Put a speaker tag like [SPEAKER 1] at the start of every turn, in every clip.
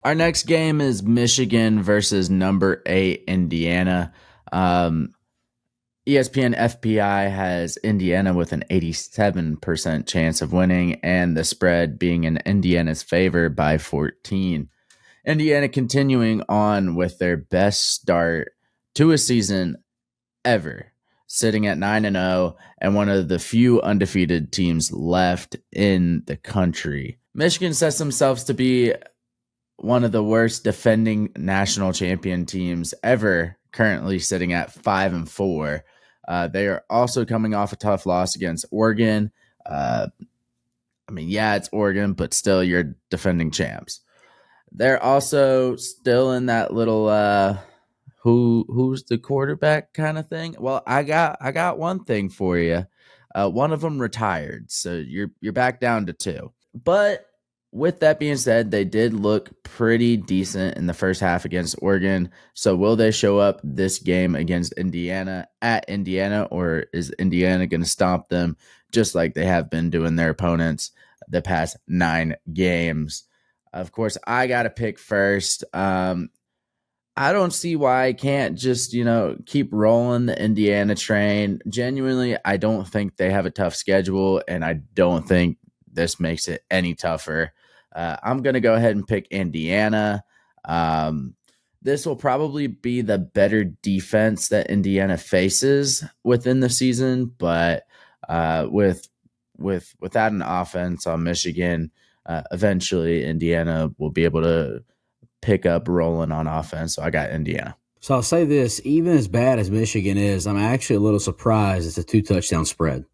[SPEAKER 1] Our next game is Michigan versus number 8 Indiana. ESPN FPI has Indiana with an 87% chance of winning, and the spread being in Indiana's favor by 14. Indiana continuing on with their best start to a season ever, sitting at 9-0 and one of the few undefeated teams left in the country. Michigan sets themselves to be one of the worst defending national champion teams ever, currently sitting at 5-4. They are also coming off a tough loss against Oregon. Yeah, it's Oregon, but still, you're defending champs. They're also still in that little who's the quarterback kind of thing. Well, I got one thing for you. One of them retired, so you're back down to two. But with that being said, they did look pretty decent in the first half against Oregon. So will they show up this game against Indiana at Indiana, or is Indiana going to stomp them just like they have been doing their opponents the past 9 games? Of course, I got to pick first. I don't see why I can't just, keep rolling the Indiana train. Genuinely, I don't think they have a tough schedule, and I don't think this makes it any tougher. I'm going to go ahead and pick Indiana. This will probably be the better defense that Indiana faces within the season, but without an offense on Michigan, eventually Indiana will be able to pick up rolling on offense. So I got Indiana.
[SPEAKER 2] So I'll say this: even as bad as Michigan is, I'm actually a little surprised it's a 2 touchdown spread.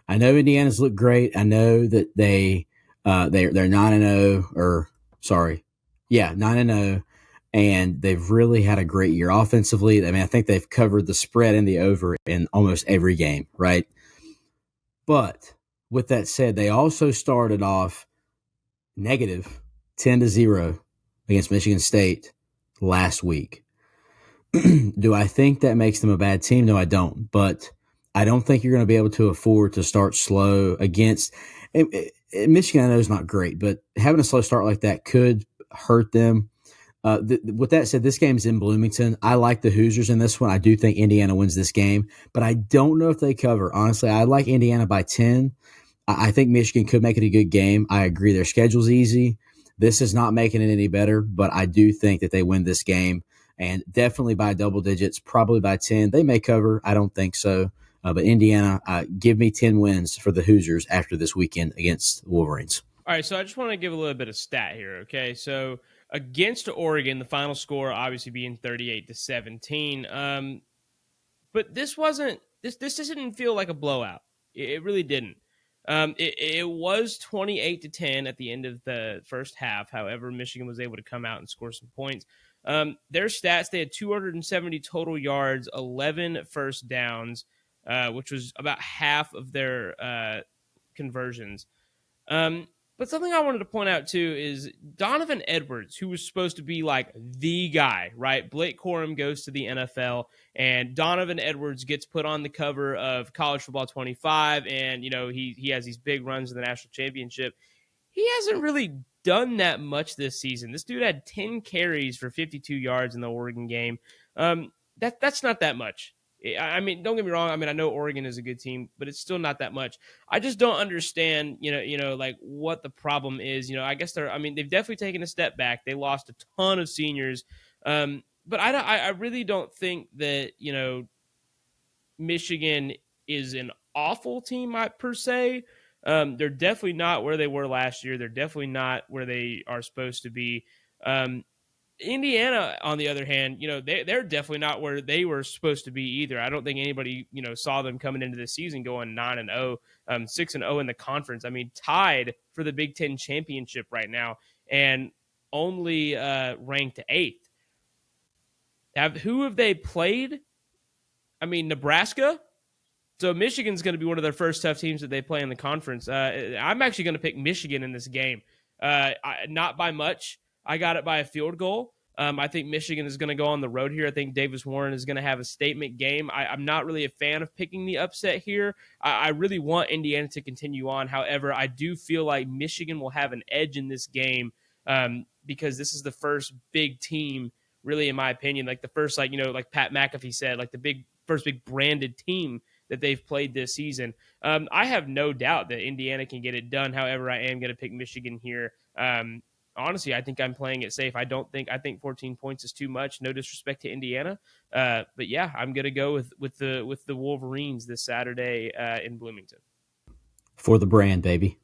[SPEAKER 2] I know Indiana's look great. I know that they're 9-0, or sorry, yeah, 9-0, and they've really had a great year offensively. I mean, I think they've covered the spread and the over in almost every game, right? But with that said, they also started off negative 10-0 against Michigan State last week. Do I think that makes them a bad team? No, I don't. But I don't think you're going to be able to afford to start slow against Michigan. I know is not great, but having a slow start like that could hurt them. With that said, this game's in Bloomington. I like the Hoosiers in this one. I do think Indiana wins this game, but I don't know if they cover. Honestly, I like Indiana by 10. I think Michigan could make it a good game. I agree their schedule's easy. This is not making it any better, but I do think that they win this game, and definitely by double digits, probably by 10. They may cover. I don't think so. But Indiana, give me 10 wins for the Hoosiers after this weekend against the Wolverines.
[SPEAKER 3] All right, so I just want to give a little bit of stat here, okay? So against Oregon, the final score obviously being 38-17. But this wasn't this didn't feel like a blowout. It really didn't. It was 28-10 at the end of the first half. However, Michigan was able to come out and score some points. Their stats, they had 270 total yards, 11 first downs, which was about half of their conversions. But something I wanted to point out too is Donovan Edwards, who was supposed to be like the guy, right? Blake Corum goes to the NFL, and Donovan Edwards gets put on the cover of College Football 25, and he has these big runs in the national championship. He hasn't really done that much this season. This dude had 10 carries for 52 yards in the Oregon game. That's not that much. I mean, don't get me wrong. I mean, I know Oregon is a good team, but it's still not that much. I just don't understand, like what the problem is. I guess they've definitely taken a step back. They lost a ton of seniors. But I really don't think that, Michigan is an awful team per se. They're definitely not where they were last year. They're definitely not where they are supposed to be. Indiana, on the other hand, they're definitely not where they were supposed to be either. I don't think anybody, saw them coming into the season going 9-0, 6-0 in the conference. I mean, tied for the Big Ten championship right now, and only ranked 8th. Who have they played? I mean, Nebraska. So Michigan's going to be one of their first tough teams that they play in the conference. I'm actually going to pick Michigan in this game. Not by much. I got it by a field goal. I think Michigan is going to go on the road here. I think Davis Warren is going to have a statement game. I'm not really a fan of picking the upset here. I really want Indiana to continue on. However, I do feel like Michigan will have an edge in this game because this is the first big team, really, in my opinion, like the first, like, like Pat McAfee said, like the first big branded team that they've played this season. I have no doubt that Indiana can get it done. However, I am going to pick Michigan here. Honestly, I think I'm playing it safe. I think 14 points is too much. No disrespect to Indiana, but yeah, I'm going to go with the Wolverines this Saturday in Bloomington.
[SPEAKER 2] For the brand, baby.